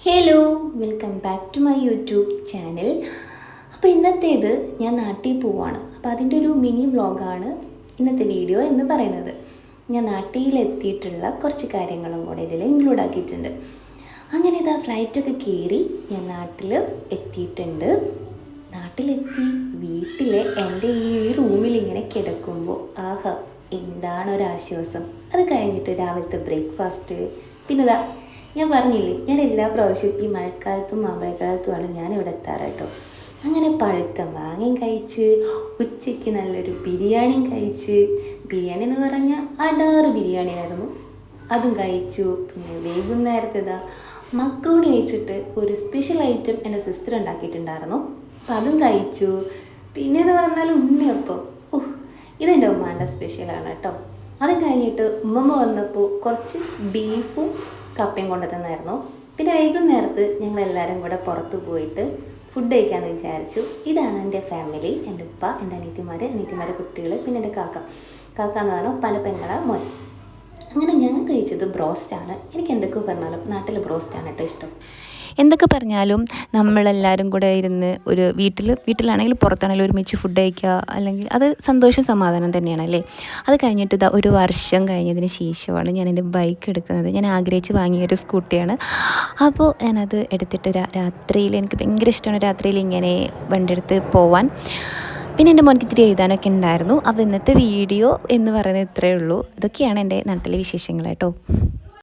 Hello, welcome back to my YouTube channel. അപ്പോൾ ഇന്നത്തേത് ഞാൻ നാട്ടിൽ പോവാണ്. അപ്പോൾ അതിൻ്റെ ഒരു മിനി വ്ളോഗാണ് ഇന്നത്തെ വീഡിയോ എന്ന് പറയുന്നത്. ഞാൻ നാട്ടിലെത്തിയിട്ടുള്ള കുറച്ച് കാര്യങ്ങളും കൂടെ ഇതിൽ ഇൻക്ലൂഡ് ആക്കിയിട്ടുണ്ട്. അങ്ങനെ ഇതാ ഫ്ലൈറ്റൊക്കെ കയറി ഞാൻ നാട്ടിൽ എത്തിയിട്ടുണ്ട്. നാട്ടിലെത്തി വീട്ടിലെ എൻ്റെ ഈ റൂമിൽ ഇങ്ങനെ കിടക്കുമ്പോൾ എന്താണ് ഒരാശ്വാസം. അത് കഴിഞ്ഞിട്ട് രാവിലത്തെ ബ്രേക്ക്ഫാസ്റ്റ്, പിന്നെ ഇതാ ഞാൻ പറഞ്ഞില്ലേ, ഞാൻ എല്ലാ പ്രാവശ്യവും ഈ മഴക്കാലത്തും മാമ്പഴക്കാലത്തുമാണ് ഞാനിവിടെ എത്താറ് കേട്ടോ. അങ്ങനെ പഴുത്ത മാങ്ങയും കഴിച്ച് ഉച്ചയ്ക്ക് നല്ലൊരു ബിരിയാണിയും കഴിച്ച്, ബിരിയാണി എന്ന് പറഞ്ഞാൽ അടാറ് ബിരിയാണി ആയിരുന്നു, അതും കഴിച്ചു. പിന്നെ വൈകുന്നേരത്തെ ഇതാ മക്രോണി കഴിച്ചിട്ട് ഒരു സ്പെഷ്യൽ ഐറ്റം എൻ്റെ സിസ്റ്റർ ഉണ്ടാക്കിയിട്ടുണ്ടായിരുന്നു, അപ്പം അതും കഴിച്ചു. പിന്നെ എന്ന് പറഞ്ഞാൽ ഉണ്ണിയപ്പം, ഇതെൻ്റെ ഉമ്മാൻ്റെ സ്പെഷ്യലാണ് കേട്ടോ. അതും കഴിഞ്ഞിട്ട് ഉമ്മമ്മ വന്നപ്പോൾ കുറച്ച് ബീഫും കപ്പയും കൊണ്ടു തന്നായിരുന്നു. പിന്നെ വൈകുന്നേരത്ത് ഞങ്ങളെല്ലാവരും കൂടെ പുറത്ത് പോയിട്ട് ഫുഡ് കഴിക്കാമെന്ന് വിചാരിച്ചു. ഇതാണ് എൻ്റെ ഫാമിലി, എൻ്റെ ഉപ്പ, എൻ്റെ അനിയത്തിമാരെ കുട്ടികൾ, പിന്നെ എൻ്റെ കാക്ക എന്ന് പറഞ്ഞാൽ പല പെങ്ങളെ മോൻ. അങ്ങനെ ഞാൻ കഴിച്ചത് ബ്രോസ്റ്റാണ്. എനിക്ക് എന്തൊക്കെ പറഞ്ഞാലും നാട്ടിൽ ബ്രോസ്റ്റാണ് കേട്ടോ ഇഷ്ടം. എന്തൊക്കെ പറഞ്ഞാലും നമ്മളെല്ലാവരും കൂടെ ഇരുന്ന് ഒരു വീട്ടിലാണെങ്കിലും പുറത്താണെങ്കിലും ഒരുമിച്ച് ഫുഡ് കഴിക്കുക, അല്ലെങ്കിൽ അത് സന്തോഷം സമാധാനം തന്നെയാണല്ലേ. അത് കഴിഞ്ഞിട്ട് ഇതാ ഒരു വർഷം കഴിഞ്ഞതിന് ശേഷമാണ് ഞാൻ എൻ്റെ ബൈക്ക് എടുക്കുന്നത്. ഞാൻ ആഗ്രഹിച്ച് വാങ്ങിയൊരു സ്കൂട്ടിയാണ്. അപ്പോൾ ഞാനത് എടുത്തിട്ട് രാത്രിയിൽ, എനിക്ക് ഭയങ്കര ഇഷ്ടമാണ് രാത്രിയിൽ ഇങ്ങനെ വണ്ടി എടുത്ത് പോവാൻ. പിന്നെ എൻ്റെ മോനിക്ക് ഇത്തിരി എഴുതാനൊക്കെ ഉണ്ടായിരുന്നു. അപ്പോൾ ഇന്നത്തെ വീഡിയോ എന്ന് പറയുന്നത് ഇത്രയേ ഉള്ളൂ. ഇതൊക്കെയാണ് എൻ്റെ നാട്ടിലെ വിശേഷങ്ങൾ കേട്ടോ.